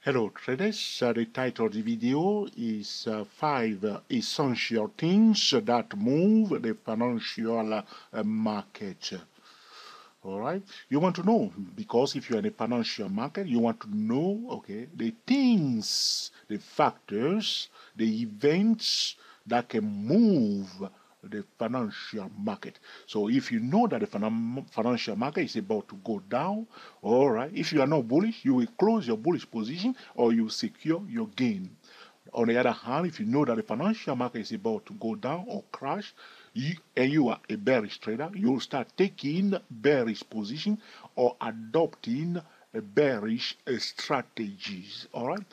Hello traders, the title of the video is 5 essential things that move the financial market. Alright, you want to know, because if you're in a financial market, you want to know, okay, the things, the factors, the events that can move the financial market. So if you know that the financial market is about to go down, all right, if you are not bullish, you will close your bullish position or you secure your gain. On the other hand, if you know that the financial market is about to go down or crash, and you are a bearish trader, you'll start taking bearish position or adopting a bearish strategies. All right.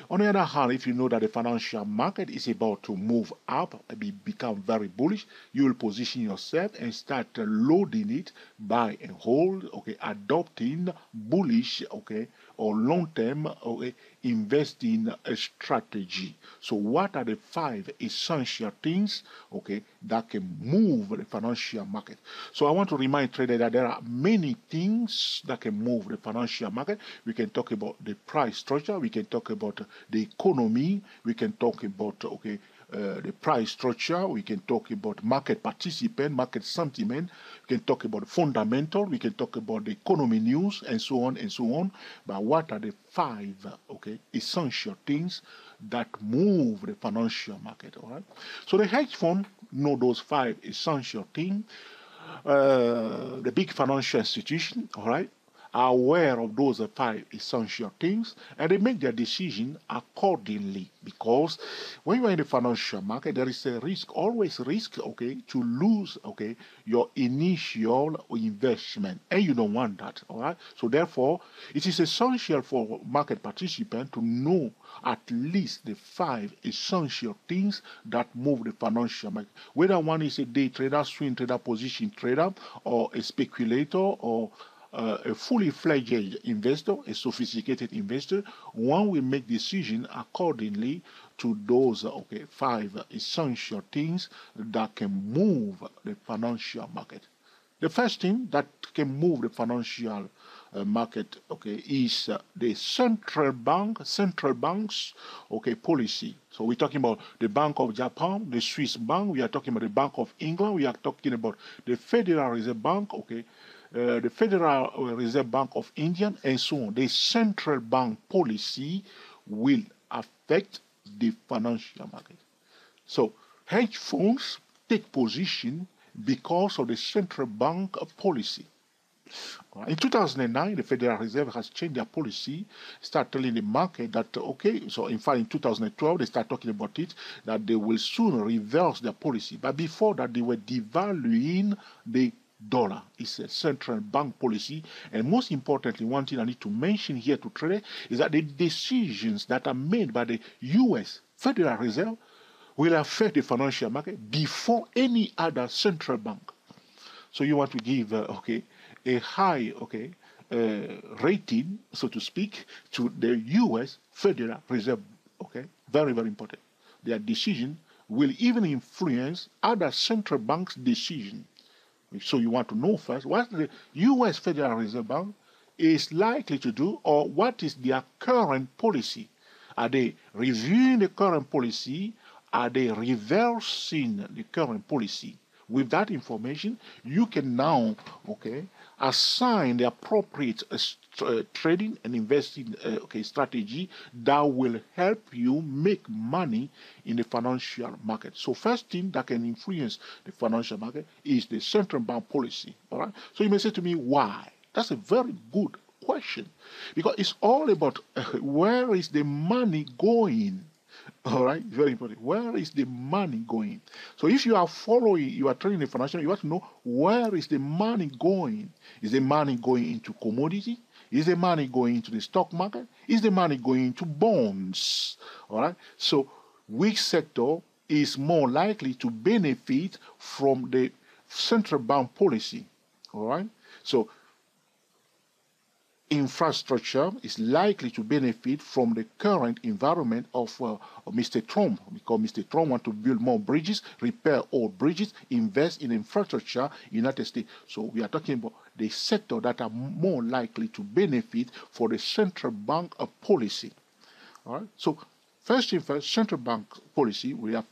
On the other hand, if you know that the financial market is about to move up, become very bullish, you will position yourself and start loading it, buy and hold, okay, adopting bullish, okay, or long-term, okay, investing strategy. So what are the 5 essential things, okay, that can move the financial market? So I want to remind traders that there are many things that can move the financial market. We can talk about the price structure, we can talk about the economy, we can talk about, okay, the price structure, we can talk about market participant, market sentiment, we can talk about fundamental, we can talk about the economy news, and so on and so on. But what are the 5, okay, essential things that move the financial market? All right. So the hedge fund know those 5 essential things. The big financial institution, all right, are aware of those 5 essential things, and they make their decision accordingly. Because when you are in the financial market, there is a risk, always risk, okay, to lose, okay, your initial investment, and you don't want that. All right. So therefore, it is essential for market participants to know at least the 5 essential things that move the financial market. Whether one is a day trader, swing trader, position trader, or a speculator, or a fully fledged investor, a sophisticated investor, one will make decision accordingly to those 5 essential things that can move the financial market. The first thing that can move the financial market, okay, is the central banks, okay, policy. So we're talking about the Bank of Japan, the Swiss bank. We are talking about the Bank of England. We are talking about the Federal Reserve Bank, okay, the Federal Reserve Bank of India, and so on. The central bank policy will affect the financial market. So hedge funds take position because of the central bank policy. In 2009, the Federal Reserve has changed their policy, start telling the market that, okay, so in fact in 2012, they start talking about it, that they will soon reverse their policy. But before that, they were devaluing the dollar. It's a central bank policy. And most importantly, one thing I need to mention here to trade is that the decisions that are made by the U.S. Federal Reserve will affect the financial market before any other central bank. So you want to give, a high, rating, so to speak, to the U.S. Federal Reserve. Okay, very, very important. Their decision will even influence other central banks' decision. So you want to know first what the U.S. Federal Reserve Bank is likely to do, or what is their current policy. Are they reviewing the current policy? Are they reversing the current policy? With that information, you can now, assign the appropriate trading and investing strategy that will help you make money in the financial market. So first thing that can influence the financial market is the central bank policy. All right. So you may say to me, why? That's a very good question, because it's all about where is the money going. All right, very important. Where is the money going? So if you are following, you are trading the financial, you have to know where is the money going. Is the money going into commodity? Is the money going into the stock market? Is the money going into bonds? All right. So which sector is more likely to benefit from the central bank policy? All right. So infrastructure is likely to benefit from the current environment of Mr. Trump, because Mr. Trump wants to build more bridges, repair old bridges, invest in infrastructure in the United States. So we are talking about the sector that are more likely to benefit for the central bank policy. All right. So first thing first, central bank policy will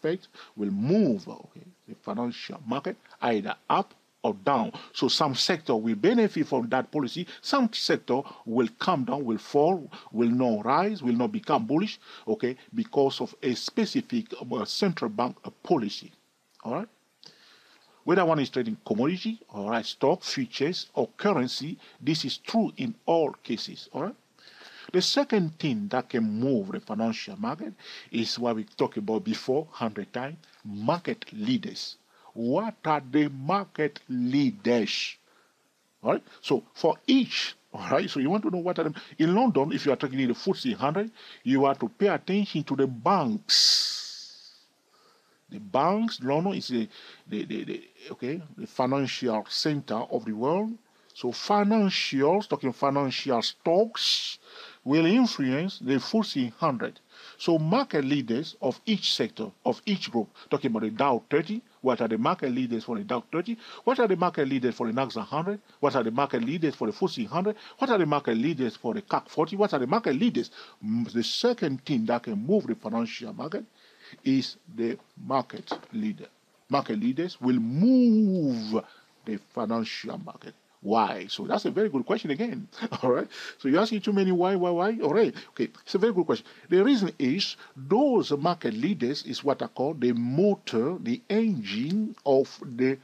move the financial market either up or down. So some sector will benefit from that policy. Some sector will come down, will fall, will not rise, will not become bullish, because of a specific central bank policy. All right. Whether one is trading commodity, all right, stock, futures, or currency, this is true in all cases. All right. The second thing that can move the financial market is what we talked about before, 100 times, market leaders. What are the market leaders? All right. So for each, all right. So you want to know what are them in London? If you are talking in the FTSE 100, you are to pay attention to the banks. The banks, London is the financial center of the world. So financials, talking financial stocks, will influence the FTSE 100. So market leaders of each sector, of each group, talking about the Dow 30, what are the market leaders for the Dow 30? What are the market leaders for the NASDAQ 100? What are the market leaders for the FTSE 100? What are the market leaders for the CAC 40? What are the market leaders? The second thing that can move the financial market is the market leader. Market leaders will move the financial market. Why? So that's a very good question again. All right. So you're asking too many why. All right. Okay. It's a very good question. The reason is those market leaders is what I call the motor, the engine of the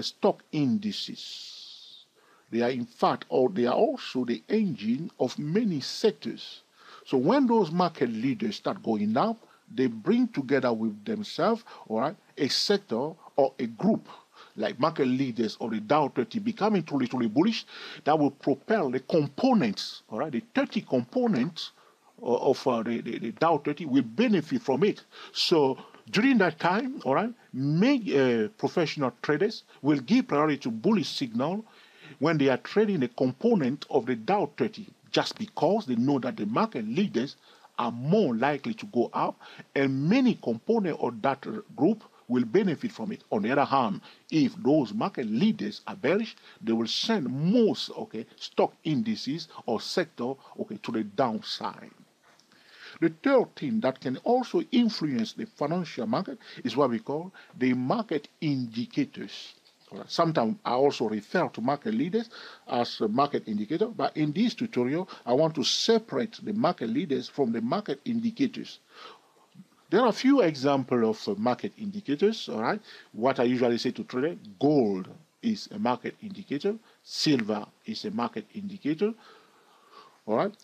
stock indices. They are in fact, or they are also the engine of many sectors. So when those market leaders start going up, they bring together with themselves, all right, a sector or a group like market leaders of the Dow 30 becoming truly bullish, that will propel the components, all right, the 30 components of the Dow 30 will benefit from it. So during that time, all right, professional traders will give priority to bullish signal when they are trading a component of the Dow 30, just because they know that the market leaders are more likely to go up, and many components of that group will benefit from it. On the other hand, if those market leaders are bearish, they will send most stock indices or sector to the downside. The third thing that can also influence the financial market is what we call the market indicators. Right. Sometimes I also refer to market leaders as a market indicator, but in this tutorial, I want to separate the market leaders from the market indicators. There are a few examples of market indicators, all right? What I usually say to traders, gold is a market indicator, silver is a market indicator, all right?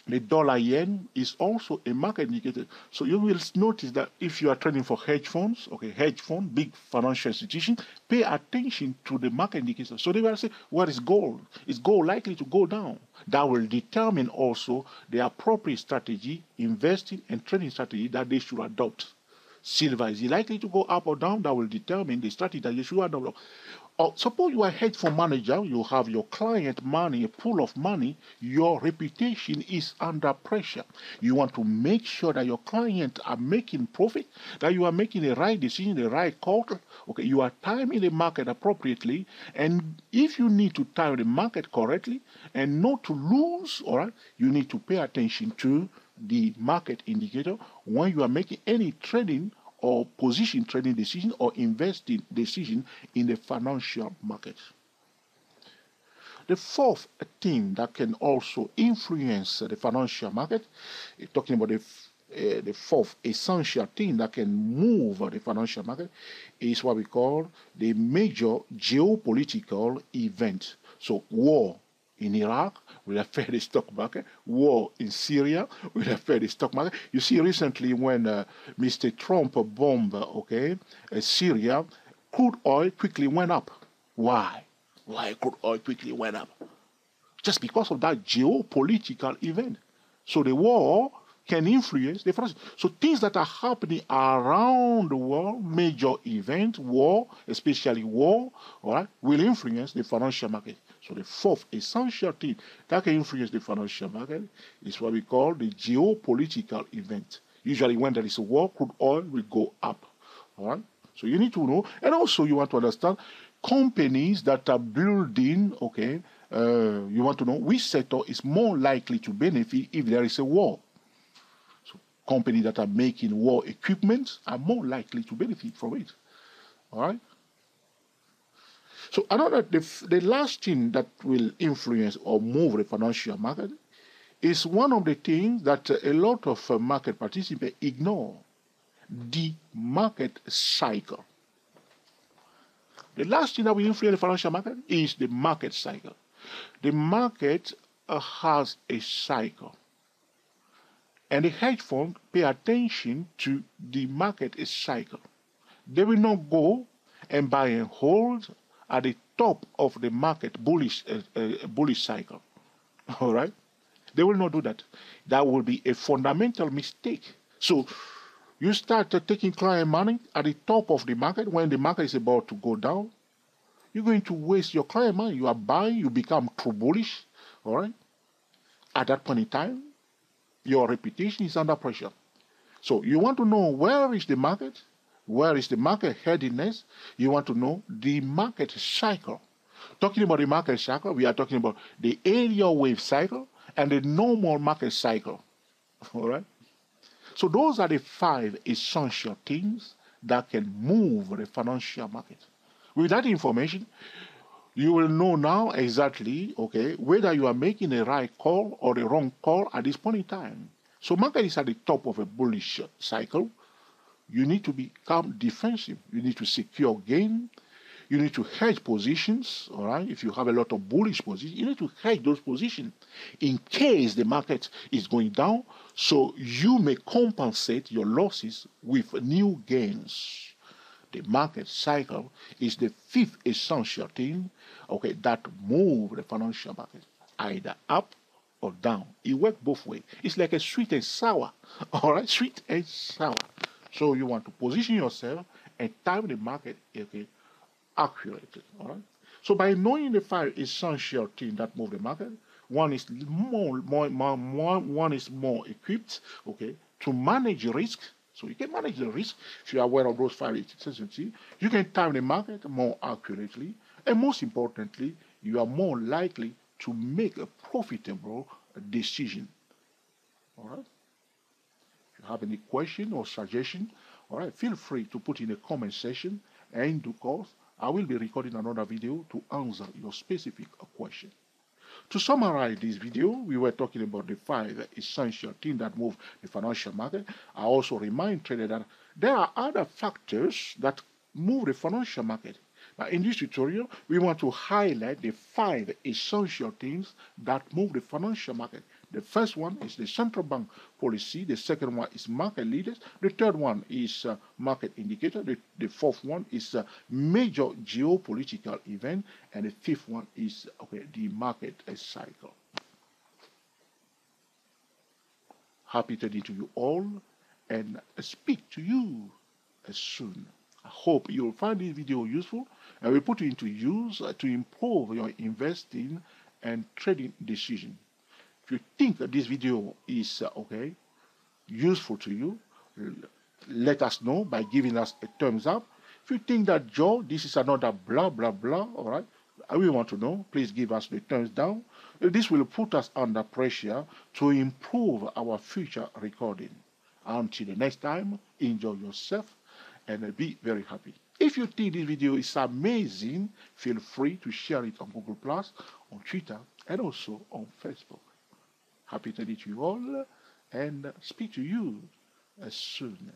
The dollar yen is also a market indicator. So you will notice that if you are trading for hedge funds, hedge fund, big financial institution, pay attention to the market indicator. So they will say, what is gold? Is gold likely to go down? That will determine also the appropriate strategy, investing and trading strategy that they should adopt. Silver, is it likely to go up or down? That will determine the strategy that you should adopt. Or suppose you are a hedge fund manager, you have your client money, a pool of money, your reputation is under pressure. You want to make sure that your clients are making profit, that you are making the right decision, the right call. You are timing the market appropriately, and if you need to time the market correctly and not to lose, all right, you need to pay attention to the market indicator when you are making any trading or position trading decision or investing decision in the financial market. The fourth thing that can also influence the financial market, talking about the fourth essential thing that can move the financial market, is what we call the major geopolitical event. So war in Iraq will affect the stock market. War in Syria will affect the stock market. You see, recently when Mr. Trump bombed, Syria, crude oil quickly went up. Why? Why crude oil quickly went up? Just because of that geopolitical event. So the war can influence the financial. So things that are happening around the world, major event, war, especially war, all right, will influence the financial market. So the fourth essential thing that can influence the financial market is what we call the geopolitical event. Usually when there is a war, crude oil will go up. All right. So you need to know, and also you want to understand companies that are building, You want to know which sector is more likely to benefit if there is a war. So companies that are making war equipment are more likely to benefit from it. All right. So another, the last thing that will influence or move the financial market is one of the things that a lot of market participants ignore: the market cycle. The last thing that will influence the financial market is the market cycle. The market has a cycle. And the hedge fund pay attention to the market cycle. They will not go and buy and hold at the top of the market bullish cycle. All right? They will not do that. That will be a fundamental mistake. So you start taking client money at the top of the market when the market is about to go down. You're going to waste your client money. You are buying, you become too bullish. All right? At that point in time, your reputation is under pressure. So you want to know where is the market? Where is the market heading next? You want to know the market cycle. Talking about the market cycle, we are talking about the area wave cycle and the normal market cycle. All right? So those are the 5 essential things that can move the financial market. With that information, you will know now exactly, okay, whether you are making the right call or the wrong call at this point in time. So market is at the top of a bullish cycle. You need to become defensive. You need to secure gain. You need to hedge positions, all right? If you have a lot of bullish positions, you need to hedge those positions in case the market is going down, so you may compensate your losses with new gains. The market cycle is the 5th essential thing, okay, that move the financial market, either up or down. It works both ways. It's like a sweet and sour, all right? Sweet and sour. So you want to position yourself and time the market, okay, accurately. All right. So by knowing the 5 essential things that move the market, one is more equipped, okay, to manage risk. So you can manage the risk if you are aware of those 5 essential things. You can time the market more accurately, and most importantly, you are more likely to make a profitable decision. All right. If you have any question or suggestion, all right, feel free to put in the comment section, and in due course, I will be recording another video to answer your specific question. To summarize this video, we were talking about the 5 essential things that move the financial market. I also remind traders that there are other factors that move the financial market. But in this tutorial, we want to highlight the 5 essential things that move the financial market. The first one is the central bank policy. The second one is market leaders. The third one is market indicator. The fourth one is major geopolitical event. And the fifth one is the market cycle. Happy trading to you all, and speak to you soon. I hope you'll find this video useful and will put it into use to improve your investing and trading decision. If you think that this video is useful to you, let us know by giving us a thumbs up. If you think that, Joe, this is another blah blah blah, all right, we want to know, please give us the thumbs down. This will put us under pressure to improve our future recording. Until the next time, enjoy yourself and be very happy. If you think this video is amazing, feel free to share it on Google+, on Twitter, and also on Facebook. Happy to meet you all, and speak to you soon.